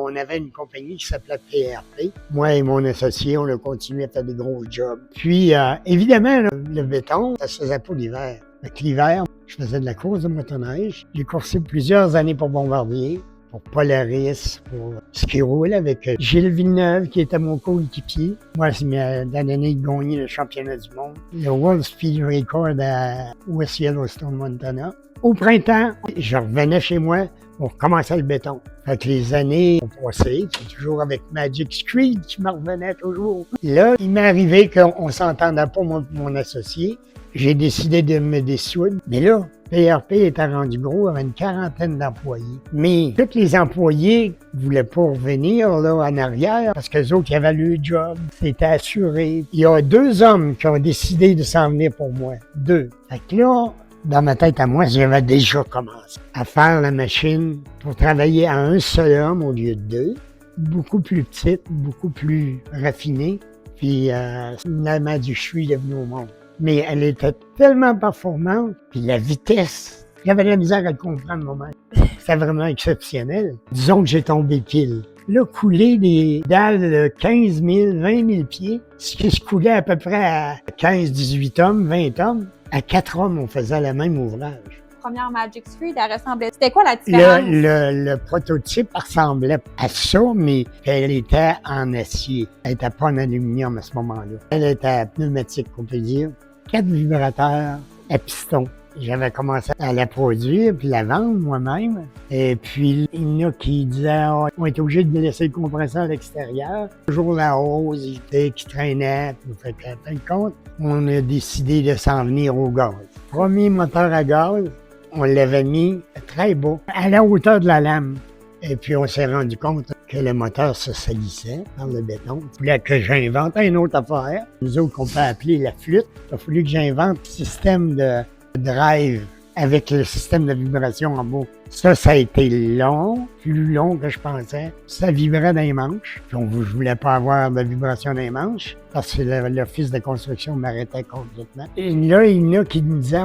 on avait une compagnie qui s'appelait PRP. Moi et mon associé, on a continué à faire des gros jobs. Puis, évidemment, le béton, ça se faisait pas l'hiver. Fait l'hiver, je faisais de la course de motoneige. J'ai coursé plusieurs années pour Bombardier, pour Polaris, pour ski roule avec Gilles Villeneuve, qui était mon coéquipier. Moi, c'est l'année de gagner le championnat du monde. Le World Speed Record à West Yellowstone, Montana. Au printemps, je revenais chez moi pour commencer le béton. Fait que les années ont passé, c'est toujours avec Magic Street qui me revenait toujours. Là, il m'est arrivé qu'on s'entendait pas, moi et mon associé. J'ai décidé de me dissoudre. Mais là, PRP était rendu gros, avait une quarantaine d'employés. Mais tous les employés ne voulaient pas revenir là en arrière parce qu'eux autres, ils avaient le job, c'était assuré. Il y a 2 hommes qui ont décidé de s'en venir pour moi. 2. Fait que là, dans ma tête à moi, j'avais déjà commencé à faire la machine pour travailler à un seul homme au lieu de 2. Beaucoup plus petite, beaucoup plus raffinée. Puis la Magic Street est venue au monde. Mais elle était tellement performante, puis la vitesse, j'avais de la misère à le comprendre moi-même. C'était vraiment exceptionnel. Disons que j'ai tombé pile. Là, couler des dalles de 15 000, 20 000 pieds, ce qui se coulait à peu près à 15, 18 hommes, 20 hommes, à 4 hommes, on faisait le même ouvrage. Première Magic Street, elle ressemblait. C'était quoi la différence? Le prototype ressemblait à ça, mais elle était en acier. Elle n'était pas en aluminium à ce moment-là. Elle était pneumatique, on peut dire. 4 vibrateurs à piston. J'avais commencé à la produire puis la vendre moi-même. Et puis, il y en a qui disaient on était obligé de laisser le compresseur à l'extérieur. Toujours la hausse qui traînait. Fait qu'à fin de compte, on a décidé de s'en venir au gaz. Premier moteur à gaz, on l'avait mis très bas, à la hauteur de la lame. Et puis, on s'est rendu compte que le moteur se salissait par le béton. Il fallait que j'invente une autre affaire. Nous autres, qu'on peut appeler la flûte. Il a fallu que j'invente un système de drive avec le système de vibration en bas. Ça a été long, plus long que je pensais. Ça vibrait dans les manches. Puis je voulais pas avoir de vibration dans les manches parce que l'office de construction m'arrêtait complètement. Et là, il y en a qui me disaient,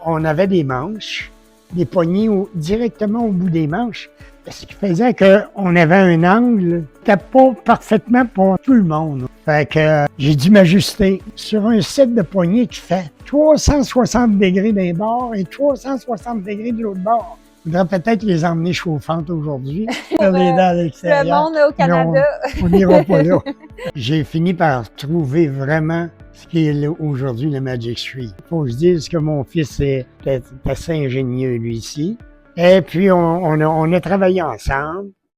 on avait des manches, des poignées directement au bout des manches. Ce qui faisait qu'on avait un angle qui n'était pas parfaitement pour tout le monde. Fait que j'ai dû m'ajuster sur un set de poignées qui fait 360 degrés d'un bord et 360 degrés de l'autre bord. Il faudrait peut-être les emmener chauffantes aujourd'hui. Dans le monde au Canada. On n'ira pas là. J'ai fini par trouver vraiment ce qui est aujourd'hui le Magic Street. Il faut que je dise que mon fils est assez ingénieux, lui, ici. Et puis, on a travaillé ensemble.